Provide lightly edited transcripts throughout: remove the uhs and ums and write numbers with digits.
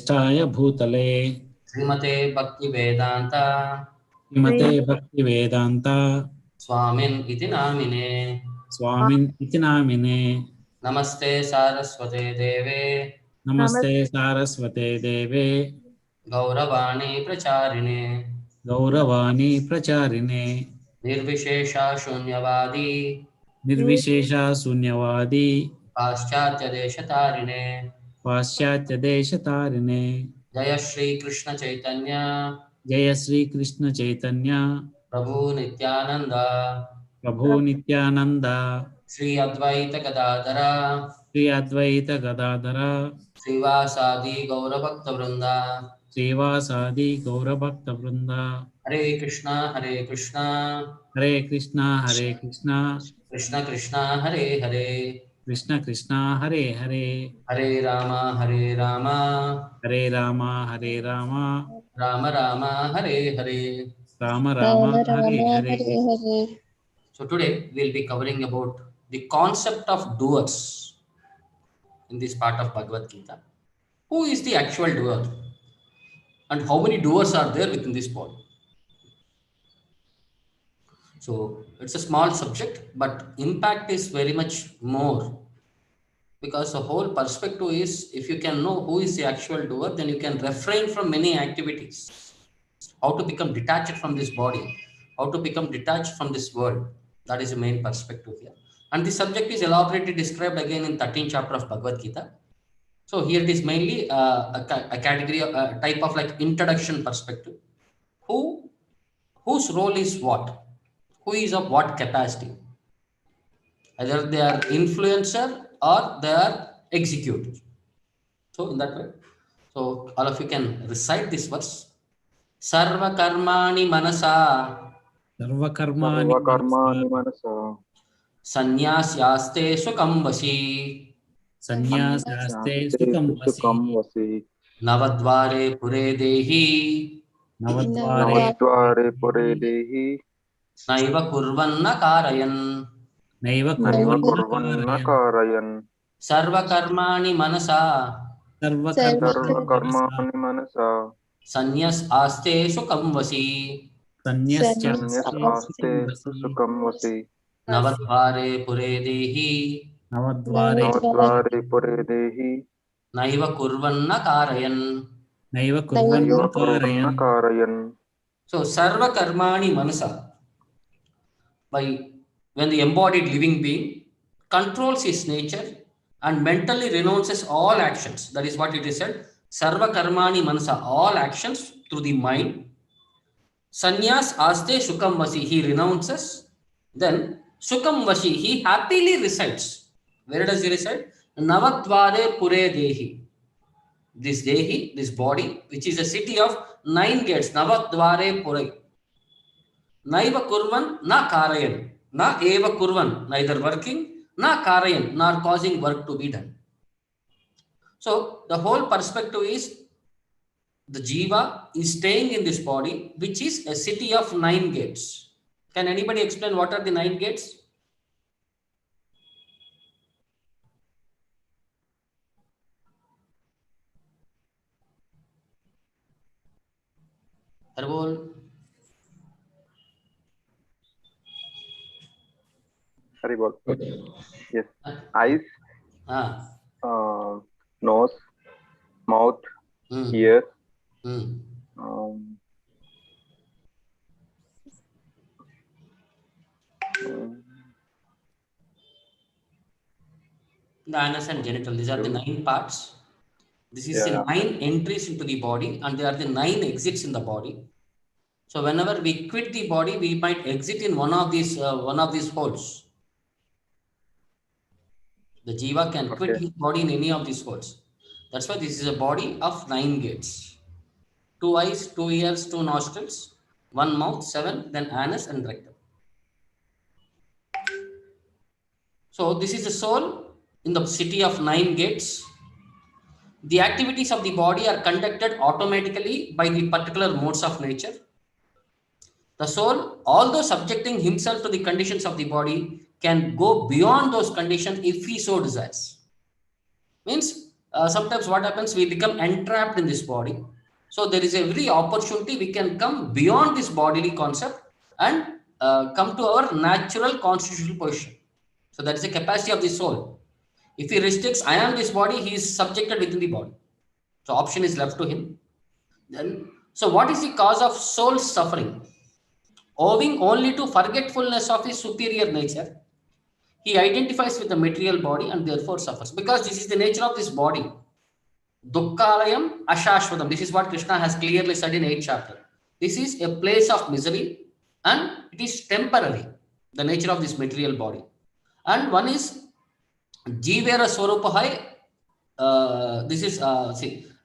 Prasthaya Bhutale Srimate Bhakti Vedanta Srimate Bhakti Vedanta Swamin iti namine. Swamin iti namine. Namaste Saraswate Deve Namaste Saraswate Deve Gauravani Pracharine Gauravani Pracharine Nirvishesha Shunyavadi Nirvishesha Sunyavadi Paschatya Deshatarine Paschatya Deshatarine. Jaya Shri Krishna Chaitanya Jaya Sri Krishna Chaitanya Prabhu Nityananda Prabhu Nityananda Shri Advaita Gadadhara Sri Advaita Gadadhara Srivasadi Gaura Bhakta Vrinda. Srivasadi Gaura Bhakta Vrinda. Hare Krishna Hare Krishna Hare Krishna Hare Krishna Krishna Krishna Hare Hare Krishna Krishna Hare Hare Hare Rama Hare Rama Hare Rama Hare Rama Rama Rama Hare Hare. Rama Rama Hare Hare. So today we'll be covering about the concept of doers in this part of Bhagavad Gita. Who is the actual doer? And how many doers are there within this body? So it's a small subject, but impact is very much more, because the whole perspective is, if you can know who is the actual doer, then you can refrain from many activities. How to become detached from this body, how to become detached from this world. That is the main perspective here. And the subject is elaborately described again in 13th chapter of Bhagavad Gita. So here it is mainly a category, a type of like introduction perspective. Whose role is what? Who is of what capacity? Either they are influencer or they are executors. So in that way, so all of you can recite this verse. Sarva karmani manasa Sarva Karmani Manasa Sanyasyaste sukam vasi Sannyasyaste Sukham Vasi Navadvare pure dehi Navadvare Navadvare Pure Dehi Naiva kurvanna karayan Naiva Naiva Kurvanna Kurvanna Karayan Sarva karmani manasa Sarva Sarva Karmani Karmani Manasa Sanyas aste sukam vasi Sanyas Sanyasyaste Aste Sukham Vasi Navadvare pure dehi Navadvare Navadvare Pure Dehi Naiva kurvanna karayan. Naiva Naiva Kurvanna Kurvanna Karayan. Karayan. So sarva karmani manasa, by when the embodied living being controls his nature and mentally renounces all actions, that is what it is said, sarva karmani manasa, all actions through the mind. Sanyas aste sukam vasi, he renounces, then sukam vasi, he happily resides. Where does he reside? Navadvare pure dehi. This dehi, this body, which is a city of 9 gates, Navadvare pure. Naiva kurvan na karayan, na eva kurvan, neither working, na karayan, nor causing work to be done. So the whole perspective is the Jiva is staying in this body, which is a city of 9 gates. Can anybody explain what are the 9 gates? Haribol. Haribol. Yes. Eyes, nose, mouth, ears, the anus and genital. These are the 9 parts. This is the 9 entries into the body, and there are the 9 exits in the body. So whenever we quit the body, we might exit in one of these holes. The Jiva can quit his body in any of these holes. That's why this is a body of 9 gates. 2 eyes, 2 ears, 2 nostrils, 1 mouth, 7, then anus and rectum. So this is the soul in the city of 9 gates. The activities of the body are conducted automatically by the particular modes of nature. The soul, although subjecting himself to the conditions of the body, can go beyond those conditions if he so desires. Means sometimes what happens, we become entrapped in this body. So there is every opportunity we can come beyond this bodily concept and come to our natural constitutional position. So that is the capacity of the soul. If he restricts, I am this body, he is subjected within the body. So option is left to him. Then, so what is the cause of soul's suffering? Owing only to forgetfulness of his superior nature, he identifies with the material body and therefore suffers. Because this is the nature of this body. Dukkhalayam ashashvatam. This is what Krishna has clearly said in 8th chapter. This is a place of misery and it is temporary, the nature of this material body. And one is Jivera Swarupahai. This is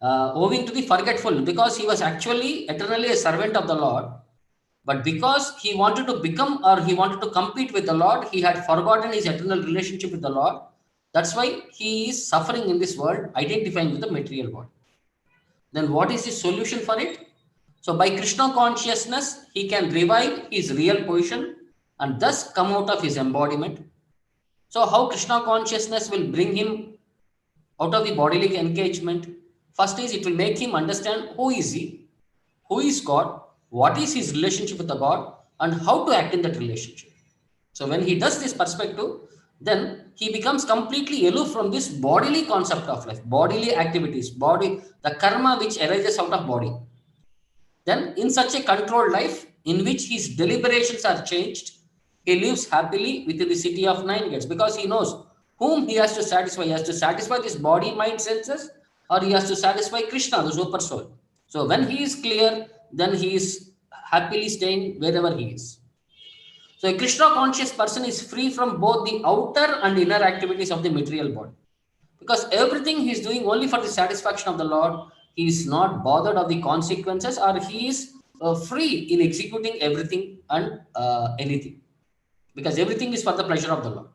owing to the forgetful, because he was actually eternally a servant of the Lord. But because he wanted to become, or he wanted to compete with the Lord, he had forgotten his eternal relationship with the Lord. That's why he is suffering in this world, identifying with the material body. Then what is the solution for it? So by Krishna consciousness, he can revive his real position and thus come out of his embodiment. So how Krishna consciousness will bring him out of the bodily engagement? First is, it will make him understand who is he, who is God, what is his relationship with the God, and how to act in that relationship. So when he does this perspective, then he becomes completely aloof from this bodily concept of life, bodily activities, the karma which arises out of body. Then in such a controlled life, in which his deliberations are changed, he lives happily within the city of 9 gates, because he knows whom he has to satisfy. He has to satisfy this body, mind, senses, or he has to satisfy Krishna, the super soul. So when he is clear, then he is happily staying wherever he is. So a Krishna conscious person is free from both the outer and inner activities of the material body, because everything he is doing only for the satisfaction of the Lord. He is not bothered of the consequences, or he is free in executing everything and anything, because everything is for the pleasure of the Lord.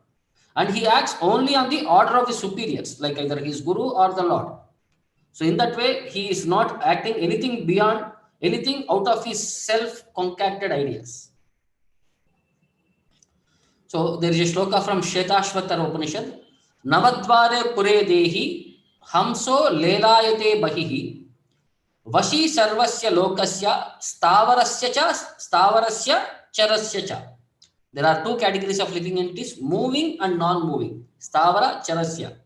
And he acts only on the order of his superiors, like either his guru or the Lord. So in that way, he is not acting anything beyond, anything out of his self-concocted ideas. So there is a shloka from Shetashvatara Upanishad. Navadvare pure dehi hamso lelayate bahihi vashi sarvasya lokasya stavarasya charasya cha. There are two categories of living entities, moving and non-moving. Stavara, charasya.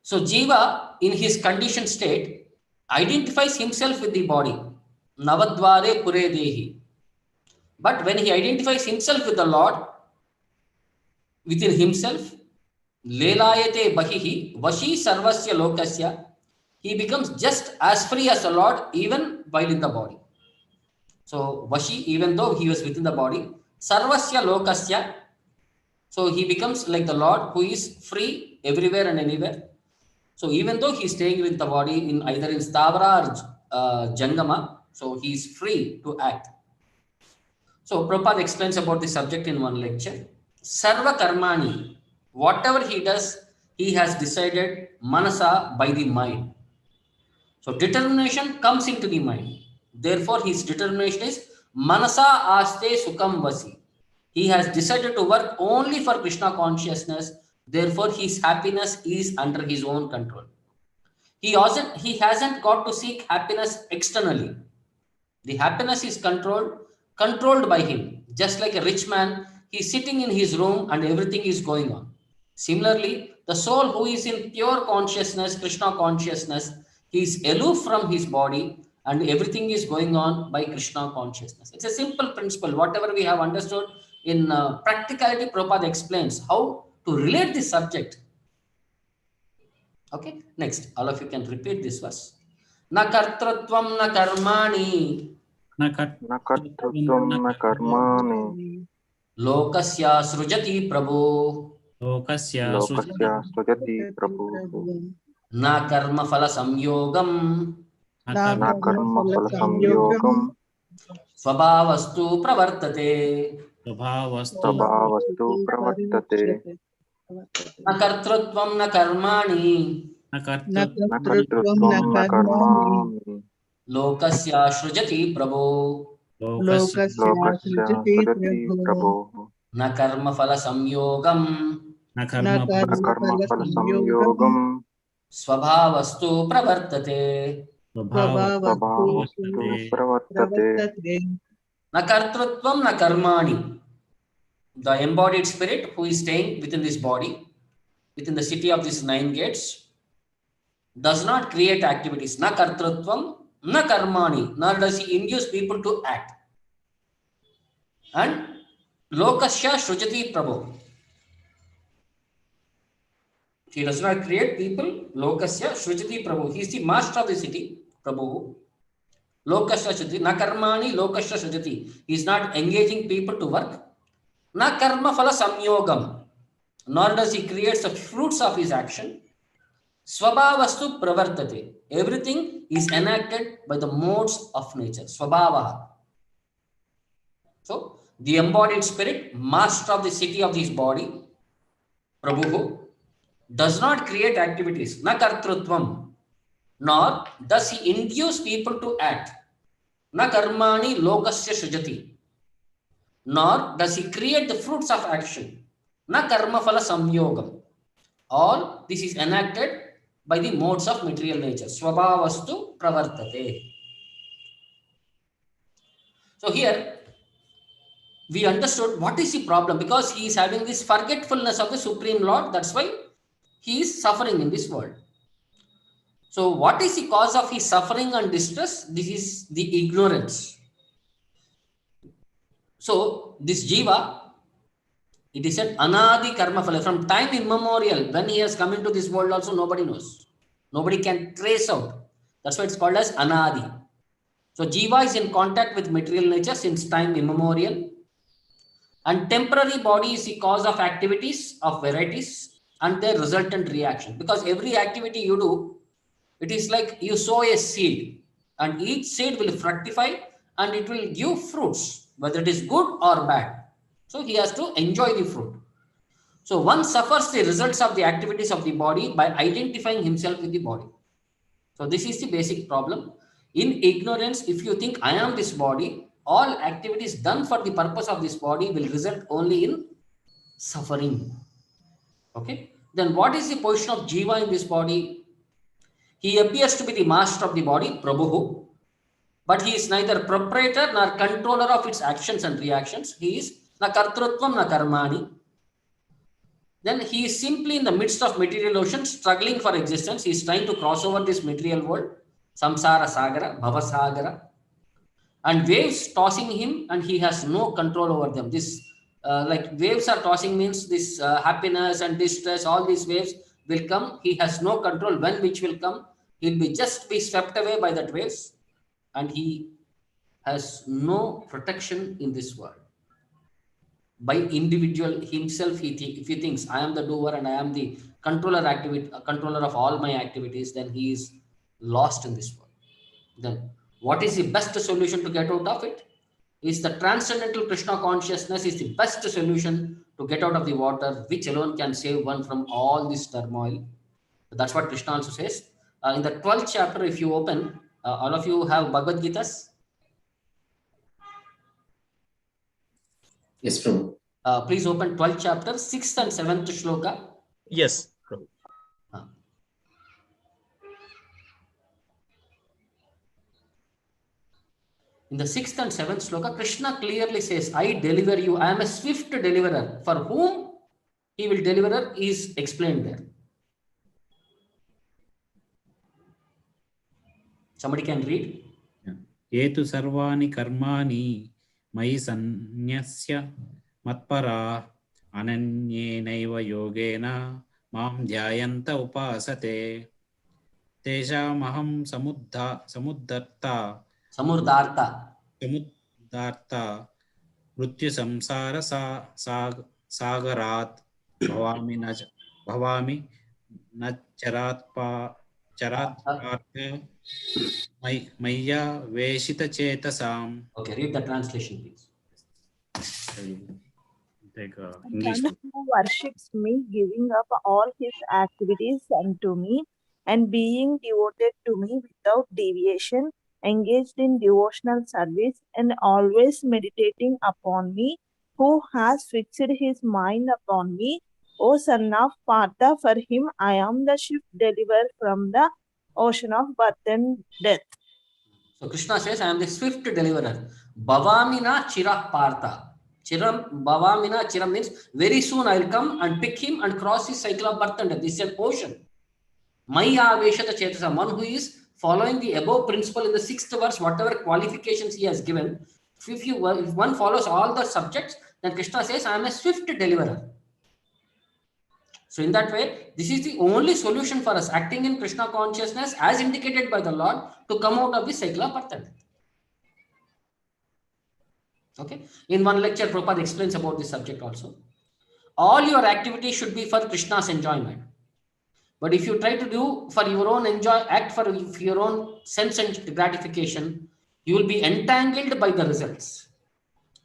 So Jiva, in his conditioned state, identifies himself with the body. Navadvare pure dehi. But when he identifies himself with the Lord, within himself, lelayate bahihi vashi sarvasya lokasya, he becomes just as free as the Lord even while in the body. So vashi, even though he was within the body, sarvasya lokasya, so he becomes like the Lord who is free everywhere and anywhere. So even though he is staying with the body in either in stavara or jangama, so he is free to act. So Prabhupada explains about the subject in one lecture. Sarva karmani, whatever he does, he has decided manasa, by the mind. So determination comes into the mind. Therefore his determination is manasa aste sukham vasi. He has decided to work only for Krishna consciousness. Therefore his happiness is under his own control. He hasn't got to seek happiness externally. The happiness is controlled by him. Just like a rich man, he is sitting in his room and everything is going on. Similarly, the soul who is in pure consciousness, Krishna consciousness, he is aloof from his body and everything is going on by Krishna consciousness. It's a simple principle. Whatever we have understood in practicality, Prabhupada explains how to relate this subject. Okay, next, all of you can repeat this verse. Na kartratvam na karmani Nakartritvam na karmani lokasya srujati prabhu lokasya srujati prabhu na karma phala samyogam na karma phala samyogam svabhavastu pravartate. prabhavastu pravartate. Na kartratvam na karmani Nakartritvam na karmani lokasya srujati prabhu lokasya srujati prabhu na karma phala samyogam na karma phala samyogam स्वभावस्तु प्रवर्तते स्वभावस्तु प्रवर्तते न कर्तृत्वं न कर्माणि. The embodied spirit who is staying within this body, within the city of these 9 gates, does not create activities. Na kartrutvam, na karmani, nor does he induce people to act. And lokasya shrujati Prabhu. He does not create people. Lokasya shrujati Prabhu. He is the master of the city, Prabhu. Lokasya shrujati, na karmani lokasya shrujati. He is not engaging people to work. Na karma phala samyogam, nor does he create the fruits of his action. Swabhavastu pravartate. Everything is enacted by the modes of nature. Swabhavaha. So, the embodied spirit, master of the city of this body, Prabhu, does not create activities. Na kartrutvam. Nor does he induce people to act. Na karmani lokasya shrujati. Nor does he create the fruits of action. Na karma phala samyogam. All this is enacted by the modes of material nature. Swabhavastu pravartate. So here we understood what is the problem, because he is having this forgetfulness of the Supreme Lord. That's why he is suffering in this world. So what is the cause of his suffering and distress? This is the ignorance. So this Jiva, it is said anadi karma phala. From time immemorial, when he has come into this world also, nobody knows. Nobody can trace out. That's why it's called as anadi. So Jiva is in contact with material nature since time immemorial. And temporary body is the cause of activities of varieties and their resultant reaction. Because every activity you do, it is like you sow a seed, and each seed will fructify and it will give fruits, whether it is good or bad. So he has to enjoy the fruit. So one suffers the results of the activities of the body by identifying himself with the body. So this is the basic problem. In ignorance, if you think I am this body, all activities done for the purpose of this body will result only in suffering. Okay. Then what is the position of Jiva in this body? He appears to be the master of the body, Prabhu, but he is neither proprietor nor controller of its actions and reactions. He is na kartrutvam na karmani. Then he is simply in the midst of material ocean, struggling for existence. He is trying to cross over this material world, samsara sagara, bhava sagara, and waves tossing him, and he has no control over them. This like waves are tossing means this happiness and distress, all these waves will come. He has no control when which will come. He'll be just be swept away by that waves, and he has no protection in this world. By individual himself, if he thinks I am the doer and I am the controller of all my activities, then he is lost in this world. Then what is the best solution to get out of it? Is the transcendental Krishna consciousness is the best solution to get out of the water, which alone can save one from all this turmoil. That's what Krishna also says. In the 12th chapter, if you open, all of you have Bhagavad Gitas. Yes, Prabhu. Please open 12th chapter, 6th and 7th shloka. Yes, Prabhu. In the 6th and 7th shloka, Krishna clearly says, I deliver you. I am a swift deliverer. For whom he will deliver is explained there. Somebody can read. Etu sarvani karmani mayi sanyasya matpara ananyenaiva yogena mam dhyayanta upasate teshamaham samuddarta mrityu samsara sagarat bhavami na charat Maya Veshita Chetasam. Okay, read the translation, please. Take And English. one who worships me, giving up all his activities unto me, and being devoted to me without deviation, engaged in devotional service, and always meditating upon me, who has fixed his mind upon me, O O son of Partha, for him I am the ship deliverer from the ocean of birth and death. So Krishna says, I am the swift deliverer. Bhavamina chira partha. Chiram, Bhavamina chiram means very soon I will come and pick him and cross his cycle of birth and death. This is an ocean. Maya Veshata Chetasam, one who is following the above principle in the 6th verse, whatever qualifications he has given. If one follows all the subjects, then Krishna says, I am a swift deliverer. So in that way, this is the only solution for us, acting in Krishna consciousness as indicated by the Lord to come out of the cycle of birth and death. Okay. In one lecture, Prabhupada explains about this subject also. All your activities should be for Krishna's enjoyment. But if you try to do for your own act for your own sense and gratification, you will be entangled by the results.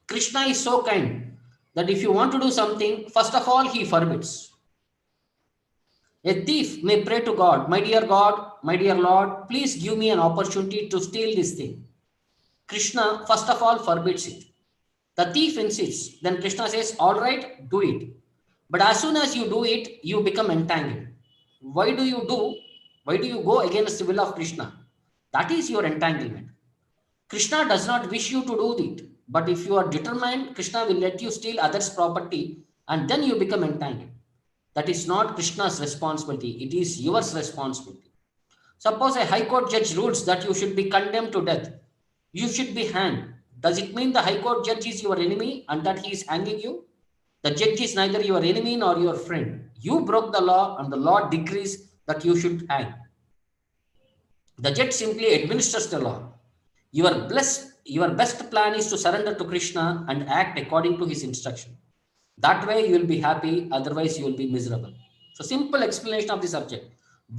Krishna is so kind that if you want to do something, first of all, he forbids. A thief may pray to God, my dear Lord, please give me an opportunity to steal this thing. Krishna, first of all, forbids it. The thief insists. Then Krishna says, all right, do it. But as soon as you do it, you become entangled. Why do you go against the will of Krishna? That is your entanglement. Krishna does not wish you to do it. But if you are determined, Krishna will let you steal others' property and then you become entangled. That is not Krishna's responsibility. It is yours responsibility. Suppose a high court judge rules that you should be condemned to death. You should be hanged. Does it mean the high court judge is your enemy and that he is hanging you? The judge is neither your enemy nor your friend. You broke the law and the law decrees that you should hang. The judge simply administers the law. Your best plan is to surrender to Krishna and act according to his instruction. That way you will be happy, otherwise you will be miserable. So simple explanation of the subject.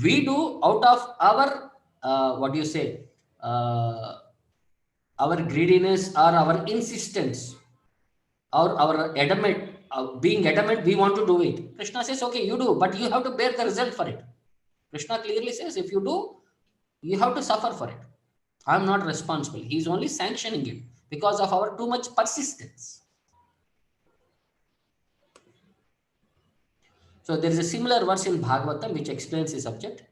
We do out of our, our greediness or our insistence or our adamant, being adamant, we want to do it. Krishna says, okay, you do, but you have to bear the result for it. Krishna clearly says, if you do, you have to suffer for it. I am not responsible. He is only sanctioning it because of our too much persistence. So there is a similar verse in Bhagavatam which explains the subject.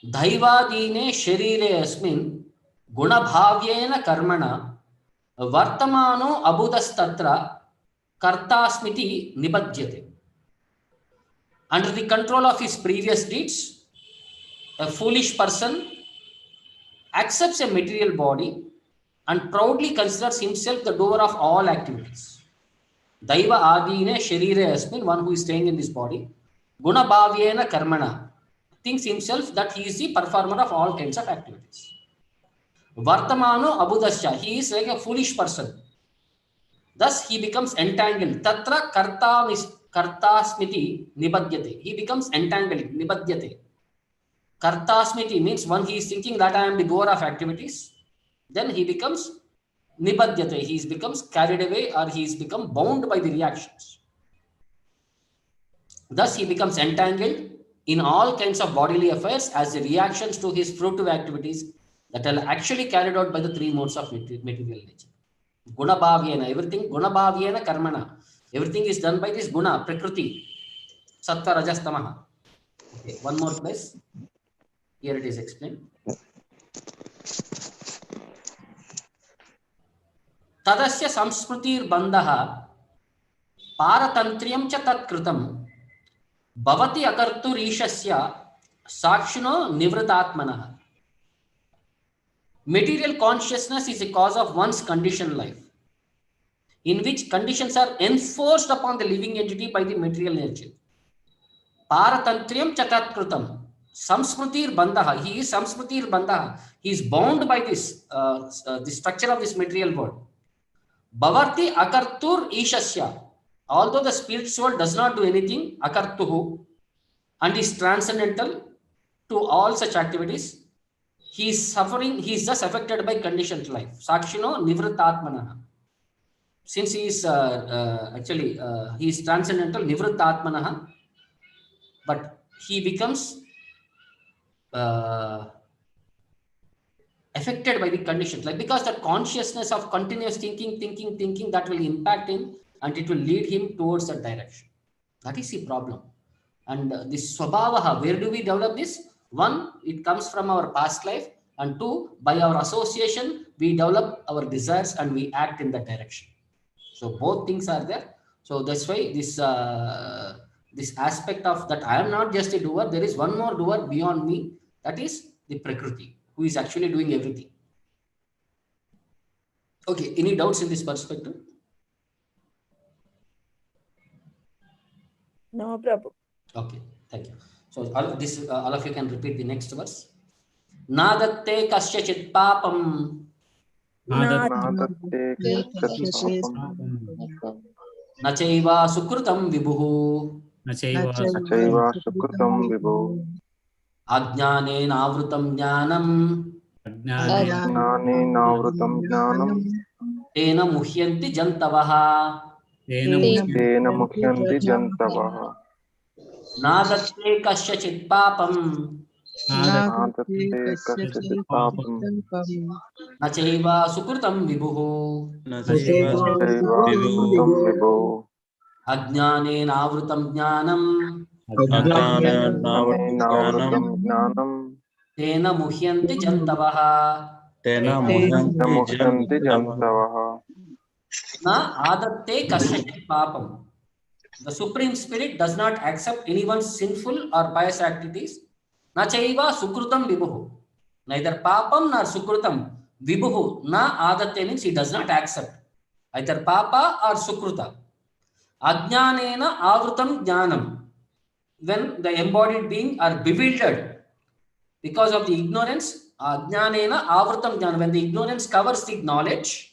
Dhaivadine sharire asmin gunabhavyena karmana vartamano abudastatra kartasmiti nibadhyate. Under the control of his previous deeds, a foolish person accepts a material body and proudly considers himself the doer of all activities. Daiva adine sharire asmin, one who is staying in this body, guna bhavyena karmana, thinks himself that he is the performer of all kinds of activities. Vartamano abudasya, he is like a foolish person. Thus he becomes entangled. Tatra kartasmiti nibadhyate. He becomes entangled, nibadhyate. Kartasmiti means when he is thinking that I am the doer of activities, then he becomes nibadhyate. He becomes carried away or he is become bound by the reactions. Thus he becomes entangled in all kinds of bodily affairs as the reactions to his fruitive activities that are actually carried out by the three modes of material nature. Guna bhavyena, everything guna bhavyena karmana. Everything is done by this guna, prakriti, sattva, rajas, tamaha. Okay, one more place. Here it is explained. Tadasya samsmritir bandhaha paratantriyam cha tatkritam bhavati akartur ishasya sakshino nivritatmanaha. Material consciousness is a cause of one's conditioned life, in which conditions are enforced upon the living entity by the material nature. Paratantriyam cha tatkritam. Samsmritir bandhaha. He is samsmritir bandhaha. He is bound by this, the structure of this material world. Bhavarti akartur ishasya. Although the spirit soul does not do anything, akartuhu, and is transcendental to all such activities, he is suffering, he is just affected by conditioned life. Sakshino nivritatmanaha. Since he is he is transcendental, nivritatmanaha, but he becomes affected by the conditions, like because that consciousness of continuous thinking that will impact him and it will lead him towards that direction. That is the problem. And this swabhavaha, where do we develop this? One, it comes from our past life, and two, by our association, we develop our desires and we act in that direction. So both things are there. So that's why this this aspect of that I am not just a doer. There is one more doer beyond me. That is the Prakriti, who is actually doing everything. Okay, any doubts in this perspective? No, Prabhu. Okay, thank you. So all of you can repeat the next verse. Nadatte kasyachit papam नादत्ते कश्चित् nachaiva sukrutam vibhuhu चैव सुकृतं विभो ajnane navrutam jnanam ज्ञानेनावृतं ज्ञानं tena muhyanti jantavaha. तेन मुह्यन्ति जन्तवः Nadatte kasyachit papam नादत्ते कश्चित् पापं nachaiva sukrutam vibhuhu चैव सुकृतं विभो ajnane navrutam jnanam ज्ञानेनावृतं ज्ञानं tena muhyanti jantavaha. तेन मुह्यन्ति जन्तवः Na adatte kasyachit papam. The Supreme Spirit does not accept anyone's sinful or pious activities. Na chaiva sukrutam vibhuhu. Neither papam nor sukrutam. Vibhuhu. Na adatte means he does not accept either papa or sukruta. Ajnanena avrutam jnanam. When the embodied being are bewildered because of the ignorance, ajnanena avrutam jnanam. When the ignorance covers the knowledge,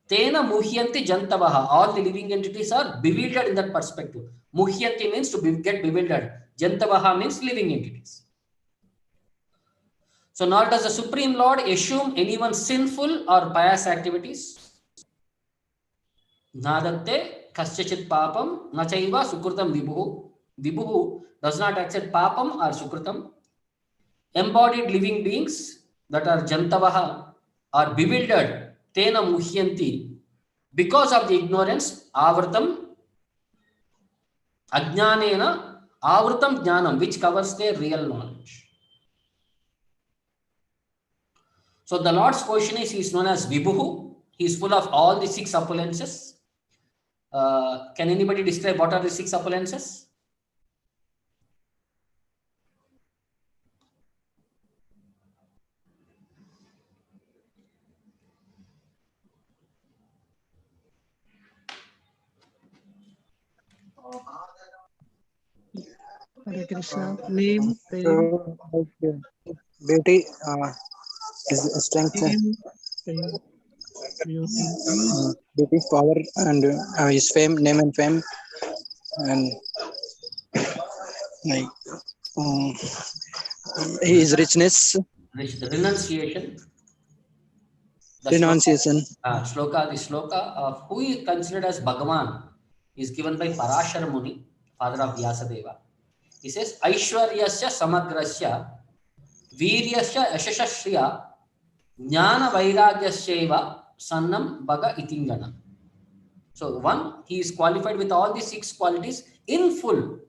Tena muhyanti jantavaha. All the living entities are bewildered in that perspective. Muhyanti means to get bewildered. Jantavaha means living entities. So nor does the Supreme Lord assume anyone's sinful or pious activities. Nadatte kasyachit papam nachaiva sukrutam vibhuhu. Vibhuhu does not accept papam or sukrutam. Embodied living beings that are jantavaha are bewildered. Tena muhyanti. Because of the ignorance, avrutam, ajnanena, avrutam jnanam, which covers their real knowledge. So the Lord's position is, he is known as Vibhuhu. He is full of all the 6 opulences. Can anybody describe what are the 6 opulences? Hare Krishna. Name, fame, beauty, is strength, fame, beauty. beauty, power, and his fame, name and fame, and like his richness, Renunciation. The renunciation. Shloka, the shloka of who is considered as Bhagavan is given by Parashara Muni, father of Vyasadeva. He says, Aishwaryasya samagrasya Viryasya yashashashriya Jnana vairagyasya sannam bhaga itingana. So one, he is qualified with all the 6 qualities in full.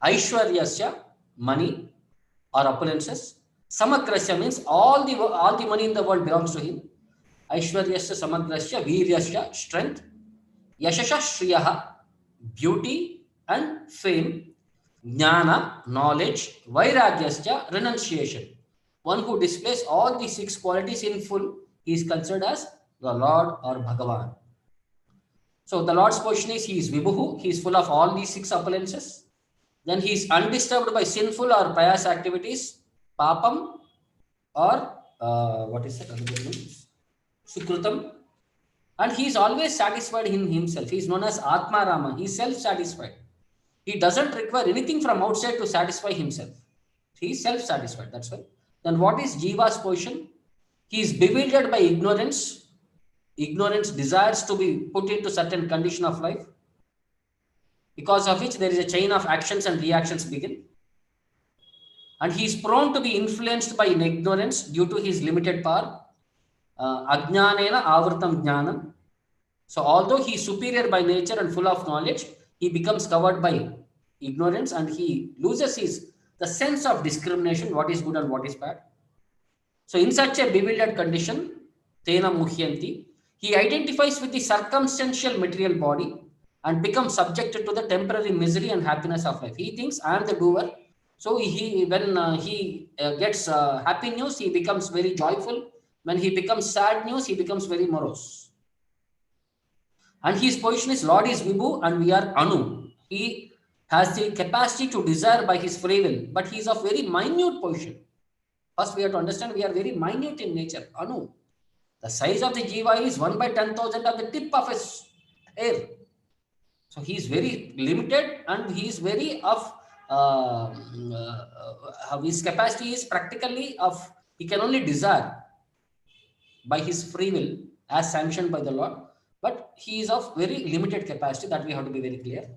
Aishwaryasya, money or opulences. Samagrasya means all the money in the world belongs to him. Aishwaryasya samagrasya Viryasya, strength. Yashashashriya, beauty and fame. Jnana, knowledge. Vairagyasya, renunciation. One who displays all the 6 qualities in full, he is considered as the Lord or Bhagavan. So the Lord's position is, he is Vibhuhu, he is full of all these 6 opulences. Then he is undisturbed by sinful or pious activities, papam or what is that other name? Sukrutam. And he is always satisfied in himself. He is known as Atma Rama. He is self-satisfied. He doesn't require anything from outside to satisfy himself. He is self-satisfied. That's why. Then what is Jiva's position? He is bewildered by ignorance. Ignorance desires to be put into certain condition of life, because of which there is a chain of actions and reactions begin. And he is prone to be influenced by ignorance due to his limited power. Ajnanena avrutam jnanam. So although he is superior by nature and full of knowledge, he becomes covered by ignorance, and he loses the sense of discrimination, what is good and what is bad. So in such a bewildered condition, tena muhyanti, he identifies with the circumstantial material body and becomes subjected to the temporary misery and happiness of life. He thinks, I am the doer. So when he gets happy news, he becomes very joyful. When he becomes sad news, he becomes very morose. And his position is Lord is Vibhu and we are Anu. He has the capacity to desire by his free will, but he is of very minute position. First, we have to understand we are very minute in nature. Anu. The size of the Jiva is 1 by 10,000 of the tip of his hair. So he is very limited, and he is very of his capacity is practically of, he can only desire by his free will as sanctioned by the Lord, but he is of very limited capacity. That we have to be very clear.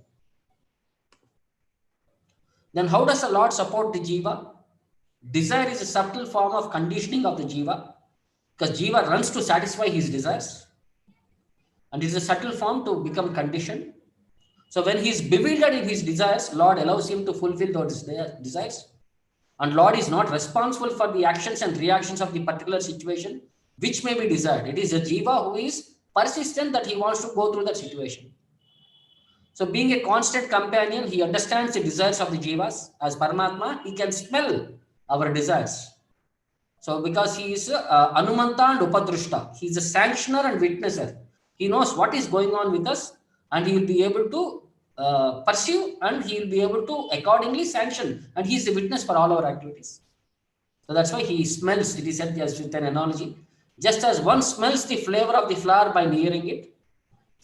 Then how does the Lord support the Jiva? Desire is a subtle form of conditioning of the Jiva, because Jiva runs to satisfy his desires, and it is a subtle form to become conditioned. So when he is bewildered in his desires, Lord allows him to fulfill those desires, and Lord is not responsible for the actions and reactions of the particular situation which may be desired. It is a Jiva who is persistent that he wants to go through that situation. So being a constant companion, he understands the desires of the Jivas. As Paramatma, he can smell our desires. So because he is Anumanta and Upadrushta, he is a sanctioner and witnesser. He knows what is going on with us, and he will be able to pursue, and he will be able to accordingly sanction, and he is a witness for all our activities. So that's why he smells. It is said as with an analogy. Just as one smells the flavor of the flower by nearing it,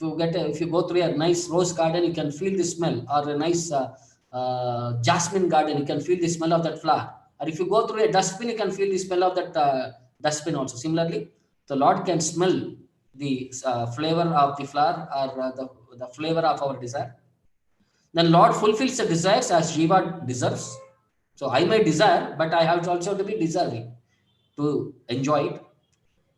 if you go through a nice rose garden, you can feel the smell, or a nice jasmine garden, you can feel the smell of that flower. Or if you go through a dustbin, you can feel the smell of that dustbin also. Similarly, the Lord can smell the flavor of the flower, or the flavor of our desire. Then Lord fulfills the desires as Jiva deserves. So I may desire, but I have also to be deserving to enjoy it.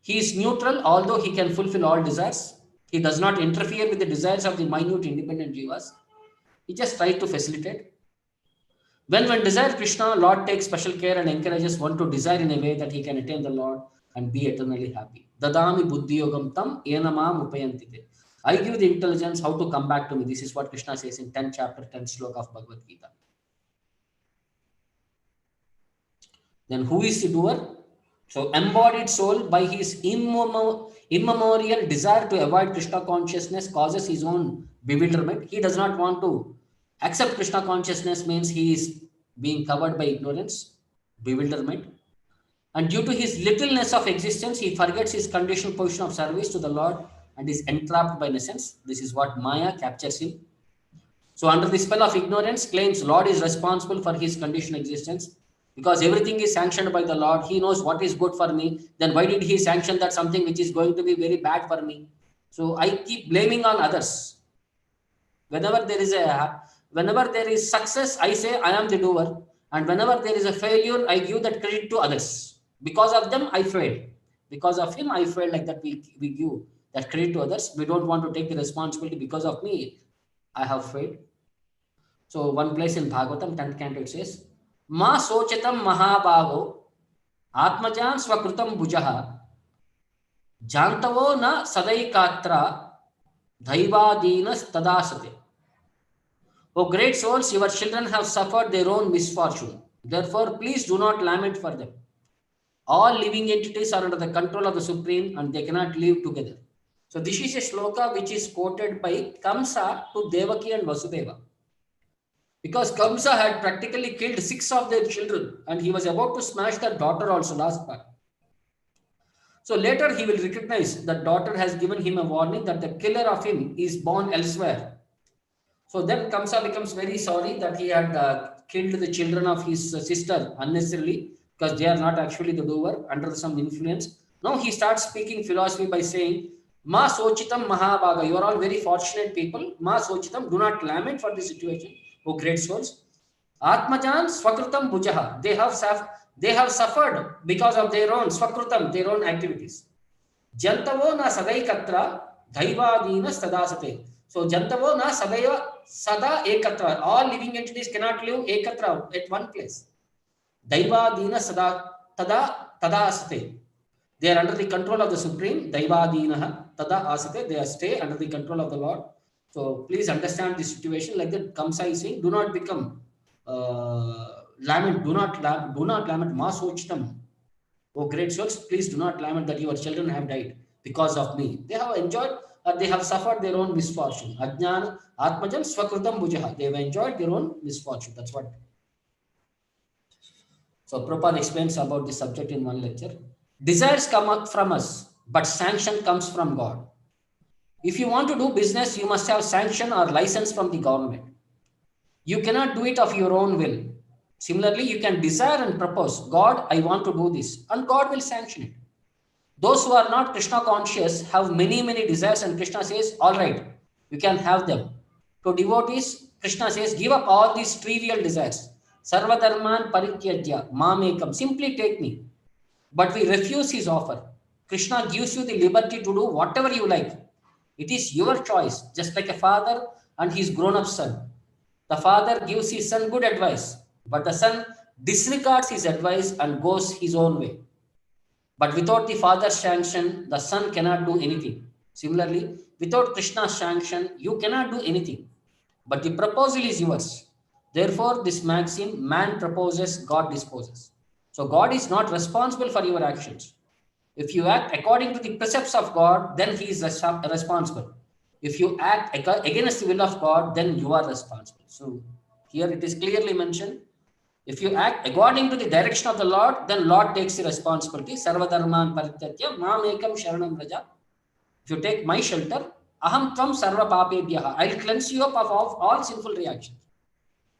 He is neutral, although he can fulfill all desires. He does not interfere with the desires of the minute independent Jivas. He just tries to facilitate. When one desires Krishna, Lord takes special care and encourages one to desire in a way that he can attain the Lord and be eternally happy. Dadami buddhiyogam tam enamam upayantite. I give the intelligence how to come back to me. This is what Krishna says in 10th chapter, 10th sloka of Bhagavad Gita. Then who is the doer? So embodied soul, by his immemorial desire to avoid Krishna consciousness, causes his own bewilderment. He does not want to accept Krishna consciousness, means he is being covered by ignorance, bewilderment. And due to his littleness of existence, he forgets his conditional position of service to the Lord and is entrapped by innocence. This is what Maya captures him. So under the spell of ignorance, claims Lord is responsible for his conditional existence. Because everything is sanctioned by the Lord, he knows what is good for me. Then why did he sanction that something which is going to be very bad for me? So I keep blaming on others. Whenever there is success, I say I am the doer. And whenever there is a failure, I give that credit to others. Because of them, I failed. Because of him, I failed. Like that, we give that credit to others. We don't want to take the responsibility. Because of me, I have failed. So one place in Bhagavatam, 10th canto, it says, Ma sochatam mahabhago atmajan swakrutam bujaha jantavo na sadaikatra dhaivadinas tadasate. O great souls, your children have suffered their own misfortune. Therefore, please do not lament for them. All living entities are under the control of the Supreme and they cannot live together. So this is a shloka which is quoted by Kamsa to Devaki and Vasudeva. Because Kamsa had practically killed 6 of their children and he was about to smash their daughter also, last part. So later he will recognize that daughter has given him a warning that the killer of him is born elsewhere. So then Kamsa becomes very sorry that he had killed the children of his sister unnecessarily, because they are not actually the doer, under some influence. Now he starts speaking philosophy by saying, Ma sochitam mahabhaga, you are all very fortunate people. Ma sochitam, do not lament for this situation. O great souls, Atmajan swakrutam bujaha. They have suffered because of their own swakrutam, their own activities. Jantavo na sadaikatra dhaivadina stadasate. So Jantavo na sadaiva sada ekatra. All living entities cannot live ekatra at one place. Daivadina sada tada asate. They are under the control of the Supreme. Daivadinaha tada asate. They are stay under the control of the Lord. So please understand this situation. Like that Kamsa is saying, do not become lament. Do not lament. Ma sochtam. Oh great souls, please do not lament that your children have died because of me. They have enjoyed or they have suffered their own misfortune. Ajnana atmajam swakrutam bhujaha. They have enjoyed their own misfortune. That's what. So Prabhupada explains about this subject in one lecture. Desires come up from us, but sanction comes from God. If you want to do business, you must have sanction or license from the government. You cannot do it of your own will. Similarly, you can desire and propose, God, I want to do this, and God will sanction it. Those who are not Krishna conscious have many desires, and Krishna says, all right, you can have them. To devotees, Krishna says, give up all these trivial desires. Sarva dharman parityajya mamekam. Simply take me. But we refuse his offer. Krishna gives you the liberty to do whatever you like. It is your choice, just like a father and his grown-up son. The father gives his son good advice, but the son disregards his advice and goes his own way. But without the father's sanction, the son cannot do anything. Similarly, without Krishna's sanction, you cannot do anything. But the proposal is yours. Therefore, this maxim, man proposes, God disposes. So God is not responsible for your actions. If you act according to the precepts of God, then he is responsible. If you act against the will of God, then you are responsible. So here it is clearly mentioned. If you act according to the direction of the Lord, then Lord takes the responsibility. Sarva dharman parityajya mam ekam sharanam raja. If you take my shelter, aham tvam sarva papebhyaha. I will cleanse you up of all sinful reactions.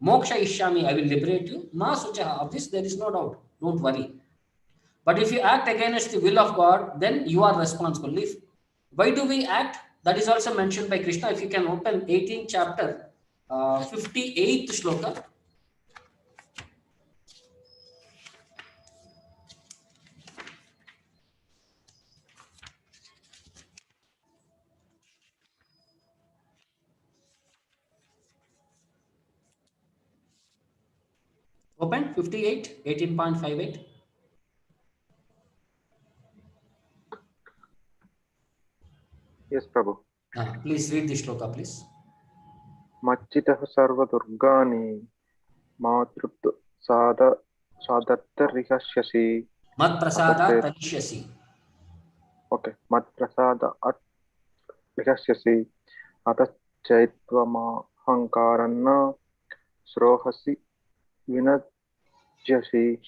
Moksha ishyami, I will liberate you. Ma suchaha. Of this there is no doubt. Don't worry. But if you act against the will of God, then you are responsible. Why do we act? That is also mentioned by Krishna. If you can open 18th chapter, 58th shloka. Open 58, 18.58. Yes, Prabhu. Please read the shloka, please. Machitah sarva durgani matruptu sadatta rihashyasi. Mat prasada tanishyasi. Okay. Mat prasada rihashyasi. Atachaitva mahankaranna srohasi vinajyasi.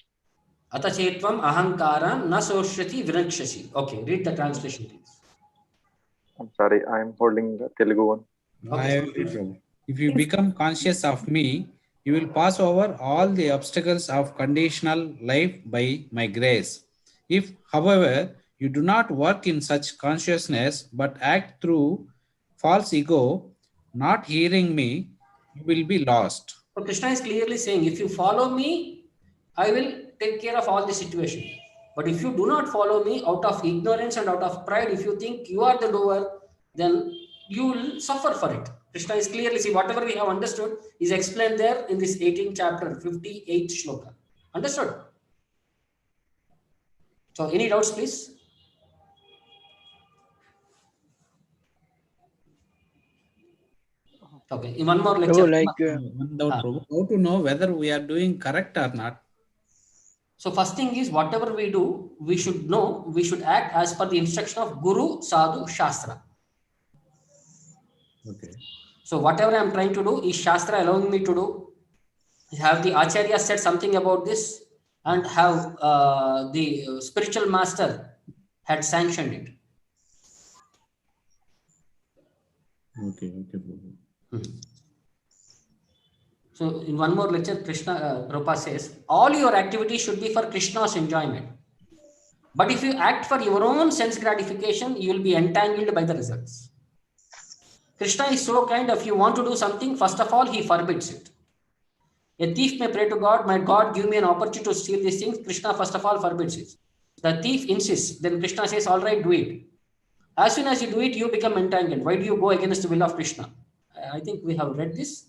Atachetvam ahankaram na soshyati vinakshasi. Okay, read the translation, please. I'm sorry, I'm holding the Telugu one. If you become conscious of me, you will pass over all the obstacles of conditional life by my grace. If, however, you do not work in such consciousness but act through false ego, not hearing me, you will be lost. So Krishna is clearly saying, if you follow me, I will take care of all the situation. But if you do not follow me out of ignorance and out of pride, if you think you are the doer, then you will suffer for it. Krishna is clearly saying, whatever we have understood is explained there in this 18th chapter, 58th shloka. Understood? So any doubts, please? Okay, in one more lecture. One doubt, Prabhu. How to know whether we are doing correct or not? So first thing is, whatever we do, we should know, we should act as per the instruction of Guru, Sadhu, Shastra. Okay. So whatever I am trying to do is Shastra allowing me to do. Have the Acharya said something about this, and have the spiritual master had sanctioned it. Okay, Prabhu. So in one more lecture, Prabhupada says, all your activities should be for Krishna's enjoyment. But if you act for your own sense gratification, you will be entangled by the results. Krishna is so kind. If you want to do something, first of all, he forbids it. A thief may pray to God, might God give me an opportunity to steal these things? Krishna first of all forbids it. The thief insists. Then Krishna says, all right, do it. As soon as you do it, you become entangled. Why do you go against the will of Krishna? I think we have read this.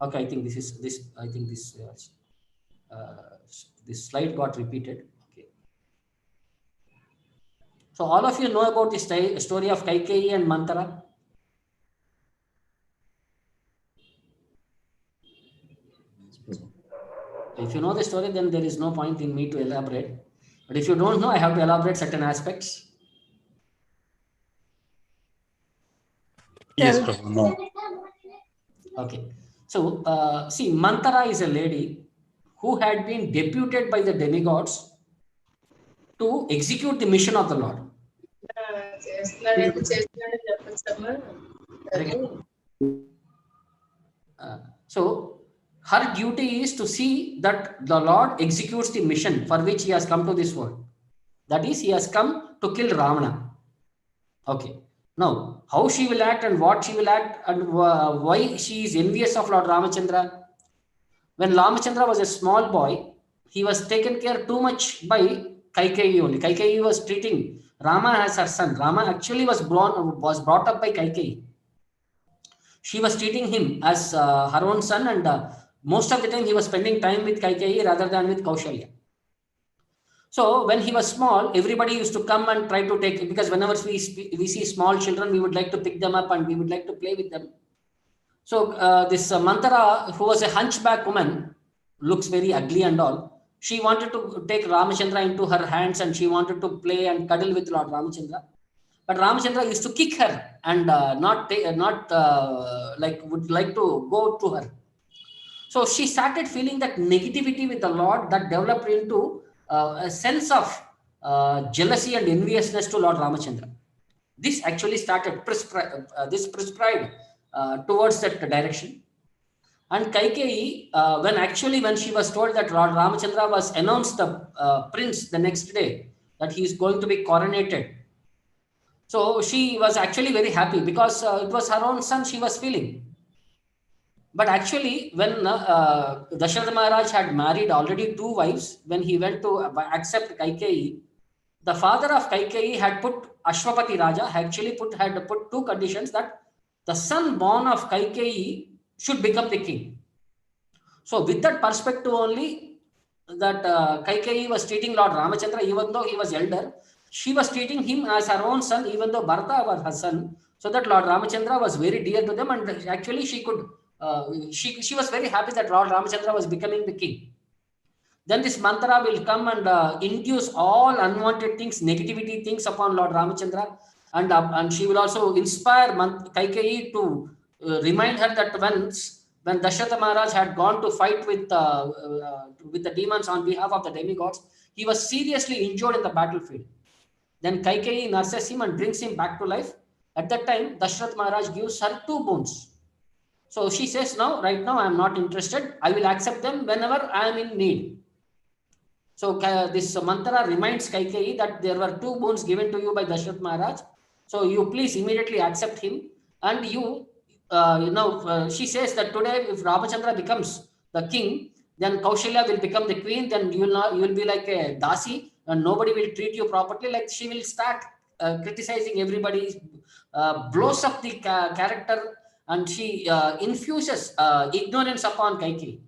Okay, I think this is this. I think this slide got repeated. Okay. So all of you know about the story of Kaikeyi and Manthara. If you know the story, then there is no point in me to elaborate. But if you don't know, I have to elaborate certain aspects. Yes, Prabhu. No. Okay. So, see, Manthara is a lady who had been deputed by the demigods to execute the mission of the Lord. So, her duty is to see that the Lord executes the mission for which he has come to this world. That is, he has come to kill Ravana. Okay. Now, how she will act and what she will act and why she is envious of Lord Ramachandra. When Ramachandra was a small boy, he was taken care too much by Kaikeyi only. Kaikeyi was treating Rama as her son. Rama actually was brought up by Kaikeyi. She was treating him as her own son, and most of the time he was spending time with Kaikeyi rather than with Kaushalya. So when he was small, everybody used to come and try to take, because whenever we see small children, we would like to pick them up and we would like to play with them. So this Manthara, who was a hunchback woman, looks very ugly and all. She wanted to take Ramachandra into her hands and she wanted to play and cuddle with Lord Ramachandra. But Ramachandra used to kick her and would like to go to her. So she started feeling that negativity with the Lord that developed into a sense of jealousy and enviousness to Lord Ramachandra. This actually started prescribed towards that direction. And Kaikeyi, when she was told that Lord Ramachandra was announced the prince the next day, that he is going to be coronated. So she was actually very happy because it was her own son she was feeling. But actually, when Dasharatha Maharaj had married already 2 wives, when he went to accept Kaikeyi, the father of Kaikeyi had put Ashwapati Raja, had put 2 conditions, that the son born of Kaikeyi should become the king. So with that perspective only, that Kaikeyi was treating Lord Ramachandra, even though he was elder, she was treating him as her own son, even though Bharata was her son, so that Lord Ramachandra was very dear to them, and actually she could, she was very happy that Lord Ramachandra was becoming the king. Then this Manthara will come and induce all unwanted things, negativity things upon Lord Ramachandra, and she will also inspire Kaikeyi to remind her that when Dasharatha Maharaj had gone to fight with the demons on behalf of the demigods, he was seriously injured in the battlefield. Then Kaikeyi nurses him and brings him back to life. At that time, Dasharatha Maharaj gives her 2 boons. So she says, right now I am not interested. I will accept them whenever I am in need. So this Manthara reminds Kaikeyi that there were 2 boons given to you by Dasharatha Maharaj. So you please immediately accept him. And she says that today if Ramachandra becomes the king, then Kaushalya will become the queen. Then you will be like a dasi and nobody will treat you properly. Like she will start criticizing everybody, blows up the character, and she infuses ignorance upon Kaikeyi.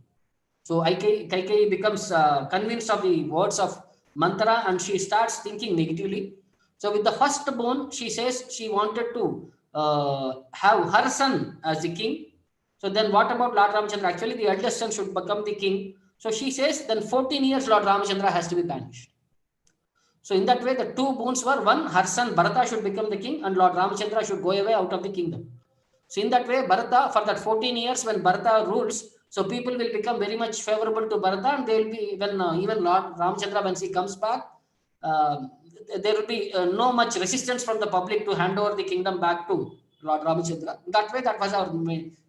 So Kaikeyi becomes convinced of the words of Manthara and she starts thinking negatively. So with the first boon, she says she wanted to have her son as the king. So then what about Lord Ramachandra? Actually, the eldest son should become the king. So she says then 14 years Lord Ramachandra has to be banished. So in that way, the 2 boons were, 1, her son Bharata should become the king and Lord Ramachandra should go away out of the kingdom. So in that way, Bharata, for that 14 years when Bharata rules, so people will become very much favorable to Bharata, and they will be, when even Lord Ramachandra, when he comes back, there will be no much resistance from the public to hand over the kingdom back to Lord Ramachandra. That way, that was our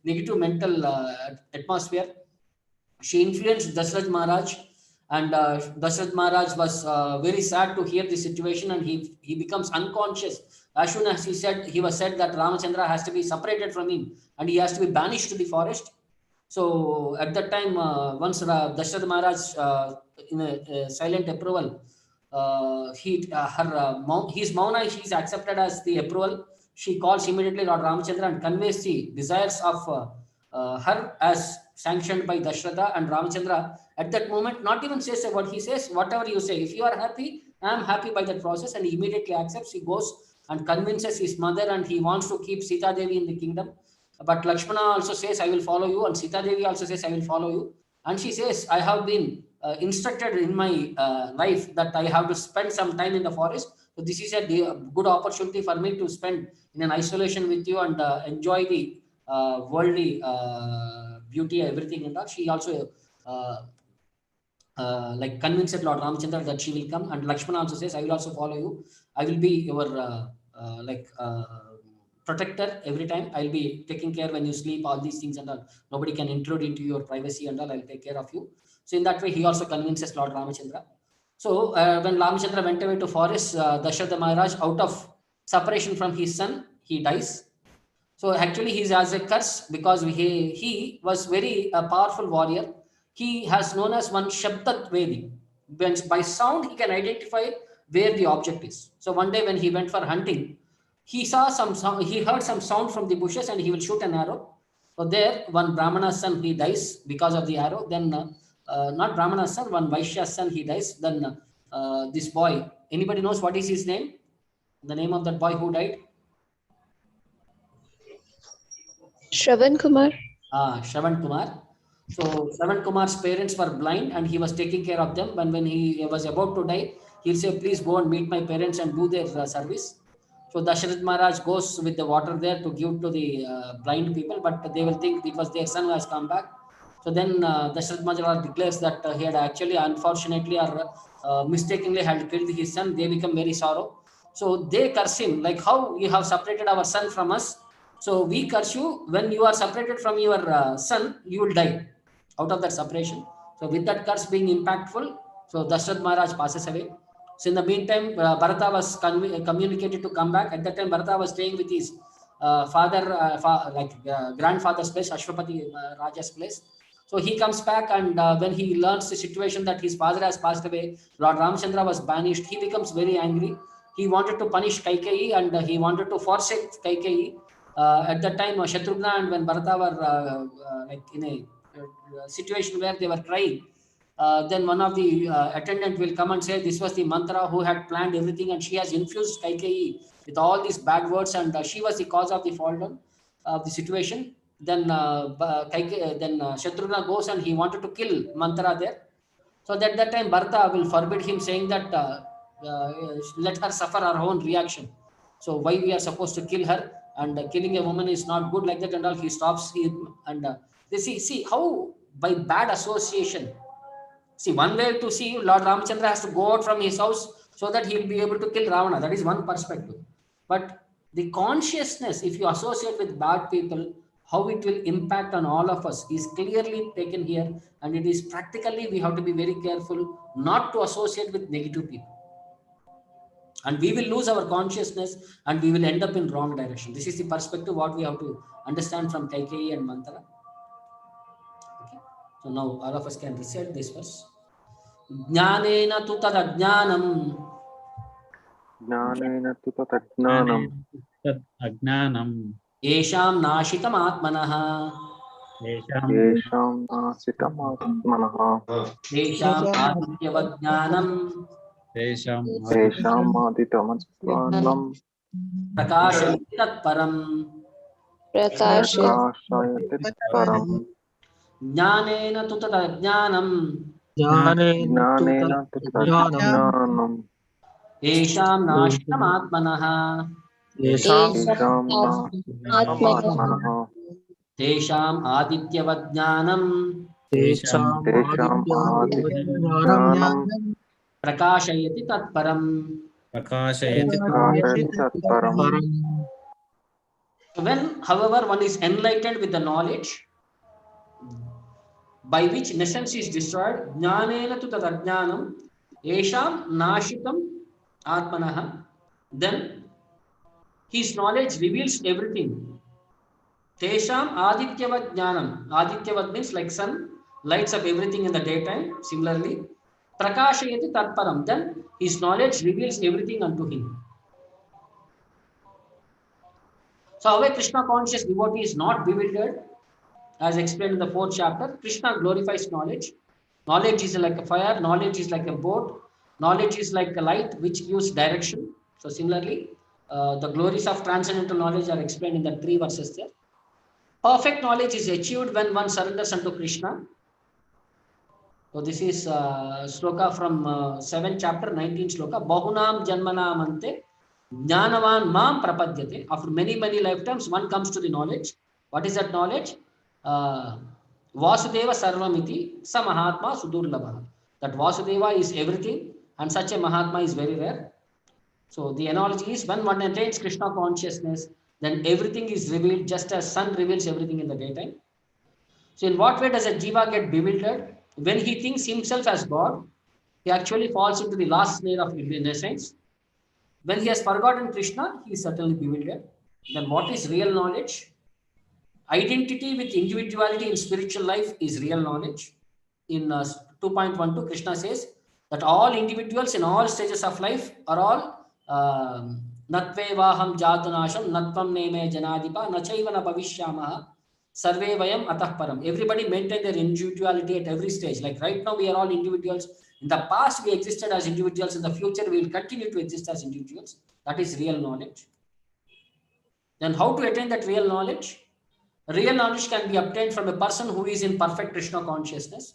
negative mental atmosphere. She influenced Dasharatha Maharaj, and Dasharatha Maharaj was very sad to hear the situation, and he becomes unconscious. As soon as he was said that Ramachandra has to be separated from him and he has to be banished to the forest. So at that time, once Dasharatha Maharaj, in a silent approval, his Mauna, she is accepted as the approval. She calls immediately Lord Ramachandra and conveys the desires of her as sanctioned by Dashratha, and Ramachandra at that moment not even says a word. He says, whatever you say, if you are happy, I am happy by that process, and he immediately accepts. He goes and convinces his mother, and he wants to keep Sita Devi in the kingdom. But Lakshmana also says, I will follow you, and Sita Devi also says, I will follow you. And she says, I have been instructed in my life that I have to spend some time in the forest. So this is a good opportunity for me to spend in an isolation with you and enjoy the worldly beauty, everything and that. She also like convinced Lord Ramachandra that she will come, and Lakshmana also says, I will also follow you. I will be your protector every time. I'll be taking care when you sleep, all these things and all. Nobody can intrude into your privacy and all. I'll take care of you. So in that way, he also convinces Lord Ramachandra. So when Ramachandra went away to forest, Dasharatha Maharaj, out of separation from his son, he dies. So actually, he has a curse because he was very powerful warrior. He has known as one Shabdat Vedi. By sound, he can identify where the object is. So one day when he went for hunting, he saw some sound, he heard some sound from the bushes, and he will shoot an arrow. So there, one Brahmana's son, he dies because of the arrow. Then not Brahmana's son, one Vaishya's son, he dies. Then this boy, anybody knows what is his name? The name of that boy who died? Shravan Kumar. Shravan Kumar. So Shravan Kumar's parents were blind, and he was taking care of them. When he was about to die, he'll say, please go and meet my parents and do their service. So Dasharath Maharaj goes with the water there to give to the blind people, but they will think it was their son who has come back. So then Dasharath Maharaj declares that he had actually, unfortunately or mistakenly had killed his son. They become very sorrow. So they curse him, like, how you have separated our son from us. So we curse you. When you are separated from your son, you will die out of that separation. So with that curse being impactful, so Dasharath Maharaj passes away. So in the meantime, Bharata was communicated to come back. At that time, Bharata was staying with his grandfather's place, Ashwapati Raja's place. So he comes back, and when he learns the situation that his father has passed away, Lord Ramachandra was banished, he becomes very angry. He wanted to punish Kaikeyi, and he wanted to forsake Kaikeyi. At that time, Shatrughna and when Bharata were like in a situation where they were crying, then one of the attendant will come and say, this was the mantra who had planned everything, and she has infused Kaikeyi with all these bad words, and she was the cause of the fall down of the situation. Then Shatrughna goes, and he wanted to kill Mantra there. So at that time, Bharata will forbid him, saying that let her suffer her own reaction. So why we are supposed to kill her, and killing a woman is not good, like that and all. He stops him, and they see how by bad association. See, one way to see, Lord Ramachandra has to go out from his house so that he will be able to kill Ravana. That is one perspective. But the consciousness, if you associate with bad people, how it will impact on all of us is clearly taken here. And it is practically, we have to be very careful not to associate with negative people. And we will lose our consciousness, and we will end up in wrong direction. This is the perspective what we have to understand from Kaikeyi and Mantra. Okay. So now all of us can recite this verse. Jnanena tu tadajnanam. Jnanena tu tatjnanam. Ajnanam. Yesham nashitam atmanaha. Yesham nasitam atmanaha. Yesham adityavajnanam. Tesham Aditamatpanam. Prakashayati tatparam. Prakashayati param. Jnanena tu tadajnanam. Jnanena tu tatjnanam. Yesham nashitam atmanaha. Yesham nasitam atmanaha. Tesham adityavajnanam. Tesham adityanam. Prakashayati tatparam. Prakashayati tatparam. When, however, one is enlightened with the knowledge by which innocence is destroyed, jnanena tu tadajnanam, yesham nashitam atmanaha, then his knowledge reveals everything. Tesham adityavad jnanam. Adityavad means like sun, lights up everything in the daytime. Similarly, prakashayati tatparam. Then his knowledge reveals everything unto him. So how a Krishna conscious devotee is not bewildered, as explained in the 4th chapter. Krishna glorifies knowledge. Knowledge is like a fire, knowledge is like a boat, knowledge is like a light which gives direction. So similarly, the glories of transcendental knowledge are explained in the 3 verses there. Perfect knowledge is achieved when one surrenders unto Krishna. So this is sloka from 7th chapter, 19th sloka. Bahunam janmanam ante jnanavan mam prapadyate. After many lifetimes, one comes to the knowledge. What is that knowledge? Vasudeva sarvamiti sa mahatma sudurlabha. That Vasudeva is everything and such a Mahatma is very rare. So the analogy is when one attains Krishna consciousness, then everything is revealed just as sun reveals everything in the daytime. So in what way does a Jiva get bewildered? When he thinks himself as God, he actually falls into the last snare of innocence. When he has forgotten Krishna, he is certainly bewildered. Then what is real knowledge? Identity with individuality in spiritual life is real knowledge. In 2.12, Krishna says that all individuals in all stages of life are all natvevaham jatanasham natvam neme janadipa nachayvana bhavishyamaha sarve vayam atah param. Everybody maintain their individuality at every stage. Like right now, we are all individuals. In the past, we existed as individuals. In the future, we will continue to exist as individuals. That is real knowledge. Then how to attain that real knowledge? Real knowledge can be obtained from a person who is in perfect Krishna consciousness.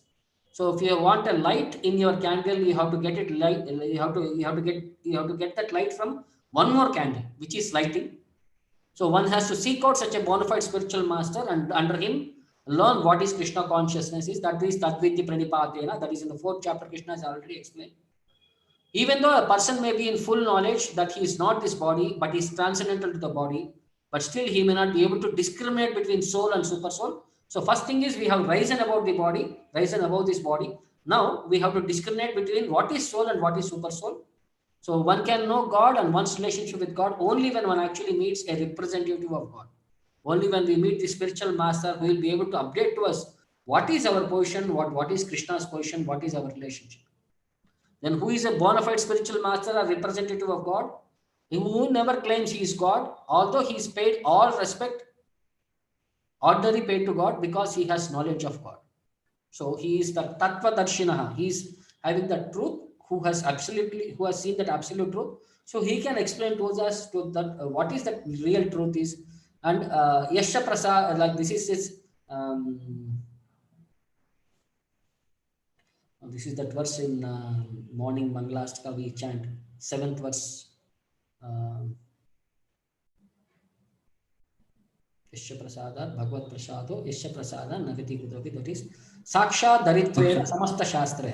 So if you want a light in your candle, you have to get it light. You have to get that light from one more candle, which is lighting. So one has to seek out such a bona fide spiritual master and under him learn what is Krishna consciousness is. That is Tatviti Pranipadena. That is in the 4th chapter. Krishna has already explained. Even though a person may be in full knowledge that he is not this body, but he is transcendental to the body, but still he may not be able to discriminate between soul and super soul. So first thing is we have risen above the body, risen above this body. Now we have to discriminate between what is soul and what is super soul. So one can know God and one's relationship with God only when one actually meets a representative of God. Only when we meet the spiritual master who will be able to update to us what is our position, what is Krishna's position, what is our relationship. Then who is a bona fide spiritual master or representative of God? Who never claims he is God, although he is paid all respect, ordinary paid to God because he has knowledge of God. So he is the Tattva Darshinaha. He is having the truth, who has seen that absolute truth. So he can explain to us what is the real truth is. And Yasha Prasad, like this is his, this is that verse in morning Mangalastika we chant, 7th verse. Yasya Prasada, Bhagavad Prasado, Yasya Prasada, Nagati Kudavi, that is Sakshat Daritvera Samasta Shastra.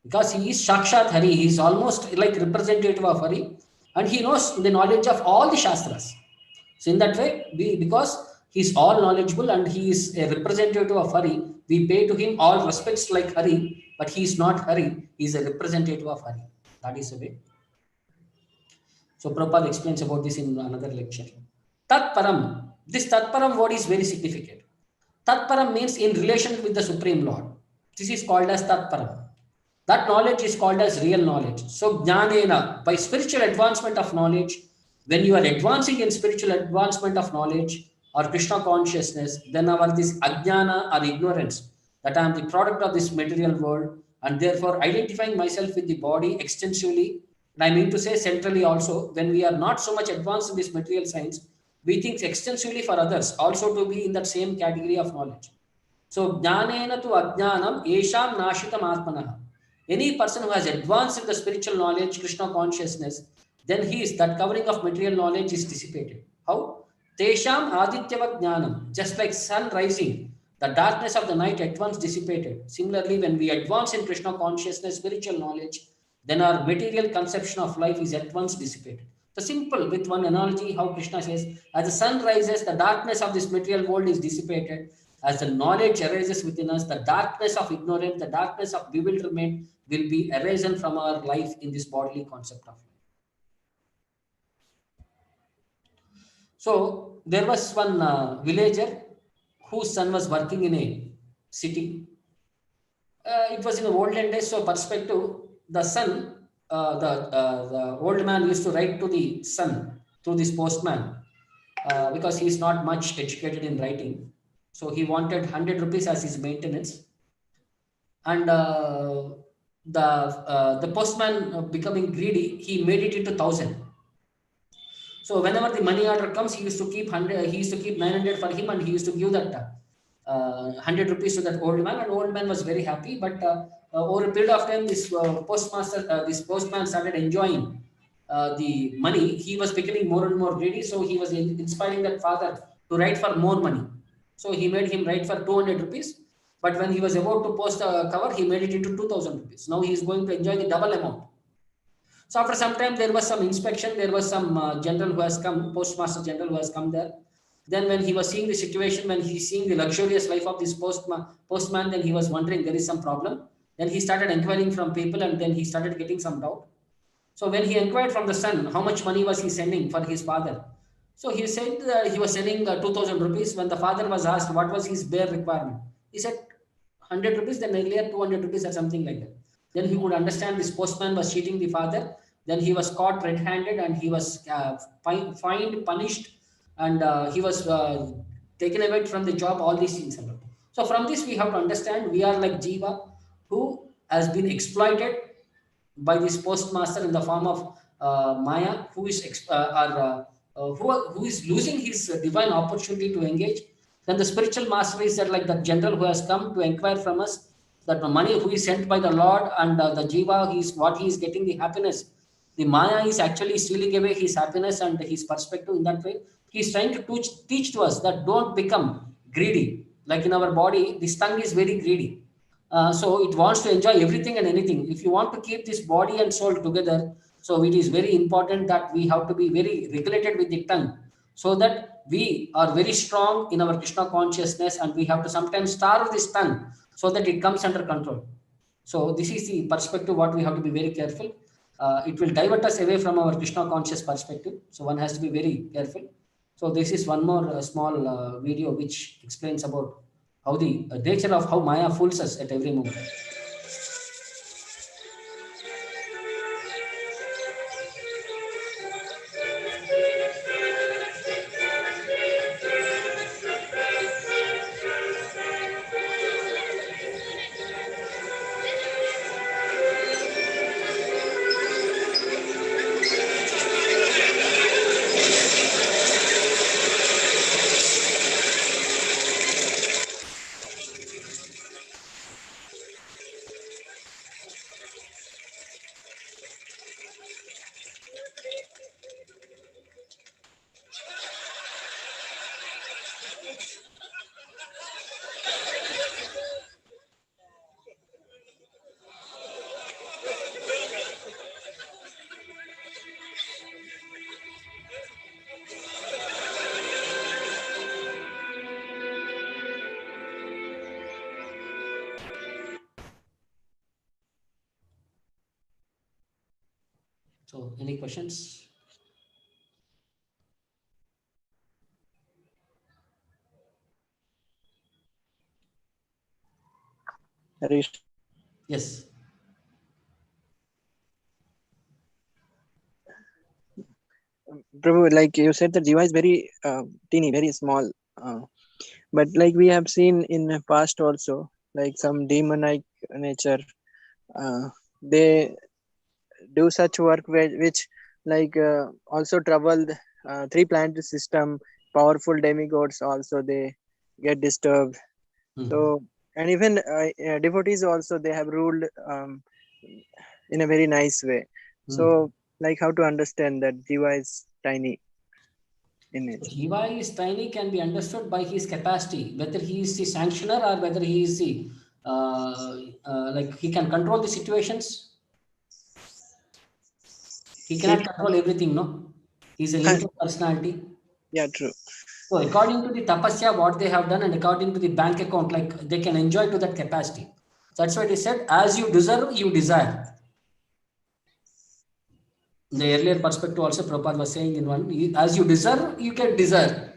Because he is Sakshat Hari, he is almost like representative of Hari, and he knows the knowledge of all the Shastras. So in that way, because he is all knowledgeable and he is a representative of Hari, we pay to him all respects like Hari, but he is not Hari, he is a representative of Hari. That is the way. So Prabhupada explains about this in another lecture. Tat Param. This Tat Param word is very significant. Tat Param means in relation with the Supreme Lord. This is called as Tat Param. That knowledge is called as real knowledge. So Jnanena, by spiritual advancement of knowledge, when you are advancing in spiritual advancement of knowledge or Krishna consciousness, then this Ajnana or ignorance, that I am the product of this material world and therefore identifying myself with the body extensively, and I mean to say centrally also, when we are not so much advanced in this material science, we think extensively for others also to be in that same category of knowledge. So Jnanena tu Ajnanam Esham Nashitam Atmanaha. Any person who has advanced in the spiritual knowledge, Krishna consciousness, then that covering of material knowledge is dissipated. How? Tesham Adityava Jnanam. Just like sun rising, the darkness of the night at once dissipated. Similarly, when we advance in Krishna consciousness, spiritual knowledge, then our material conception of life is at once dissipated. So simple, with one analogy, how Krishna says, as the sun rises, the darkness of this material world is dissipated. As the knowledge arises within us, the darkness of ignorance, the darkness of bewilderment will be erased from our life in this bodily concept of life. So there was one villager whose son was working in a city. It was in the olden days, so perspective, the son, the old man used to write to the son through this postman because he is not much educated in writing. So he wanted 100 rupees as his maintenance. And the postman becoming greedy, he made it into 1,000. So whenever the money order comes, he used to keep 100, he used to keep 900 for him, and he used to give that 100 rupees to that old man, and old man was very happy. But over a period of time, this this postman started enjoying the money. He was becoming more and more greedy, so he was inspiring that father to write for more money. So he made him write for 200 rupees. But when he was about to post a cover, he made it into 2,000 rupees. Now he is going to enjoy the double amount. So after some time, there was some inspection. There was some general who has come, postmaster general who has come there. Then when he was seeing the situation, when he's seeing the luxurious life of this postman, then he was wondering there is some problem. Then he started inquiring from people, and then he started getting some doubt. So when he inquired from the son, how much money was he sending for his father? So he said he was sending 2,000 rupees. When the father was asked what was his bare requirement, he said 100 rupees, then earlier 200 rupees or something like that. Then he could understand this postman was cheating the father. Then he was caught red-handed, and he was fined, punished, and he was taken away from the job. All these things happen. So from this we have to understand we are like Jiva, who has been exploited by this postmaster in the form of Maya, who is who is losing his divine opportunity to engage. Then the spiritual master is that like the general who has come to inquire from us that the money who is sent by the Lord, and the Jiva, he is getting the happiness. The Maya is actually stealing away his happiness and his perspective in that way. He is trying to teach to us that don't become greedy. Like in our body, this tongue is very greedy. So it wants to enjoy everything and anything. If you want to keep this body and soul together, so it is very important that we have to be very regulated with the tongue, so that we are very strong in our Krishna consciousness, and we have to sometimes starve this tongue so that it comes under control. So this is the perspective what we have to be very careful. It will divert us away from our Krishna conscious perspective. So one has to be very careful. So this is one more small video which explains about how the nature of how Maya fools us at every moment. So any questions? Harish, Yes. Prabhu, like you said, the Jiva is very teeny, very small. But like we have seen in the past also, like some demonic nature, they do such work which like also trouble three planetary system. Powerful demigods also they get disturbed. So and even devotees also they have ruled in a very nice way. So like how to understand that Jiva is tiny in nature. Jiva is tiny can be understood by his capacity, whether he is the sanctioner or whether he is the like he can control the situations. He cannot control everything, no? He's a limited personality. Yeah, true. So according to the tapasya, what they have done, and according to the bank account, like they can enjoy to that capacity. That's why it is said, as you deserve, you desire. In the earlier perspective also, Prabhupada was saying in one, as you deserve, you can desire.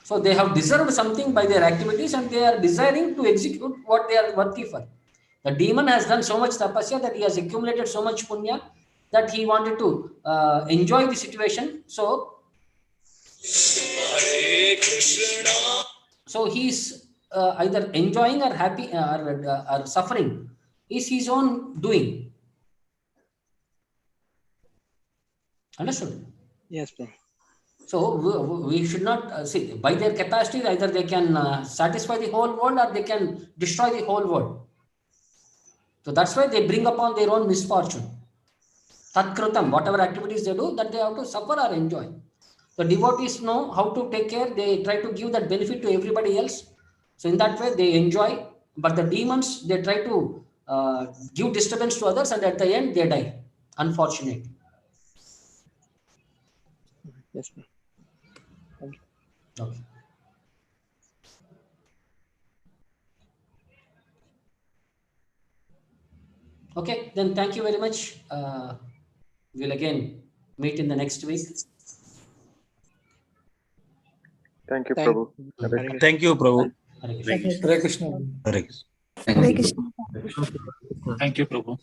So they have deserved something by their activities, and they are desiring to execute what they are worthy for. The demon has done so much tapasya that he has accumulated so much punya that he wanted to enjoy the situation. So he's either enjoying or happy or suffering is his own doing. Understood? Yes, Prabhu. So we should not see by their capacity either they can satisfy the whole world or they can destroy the whole world. So that's why they bring upon their own misfortune. Tatkrutam, whatever activities they do, that they have to suffer or enjoy. The devotees know how to take care. They try to give that benefit to everybody else. So in that way they enjoy. But the demons, they try to give disturbance to others, and at the end they die. Unfortunately. Yes, Prabhu. Okay. Okay, then thank you very much. We'll again meet in the next week. Thank you, Thank- Prabhu. Hare Hare Krishna. Thank you, Prabhu. Hare Krishna. Hare Krishna. Hare Krishna. Hare Krishna. Thank you, Prabhu.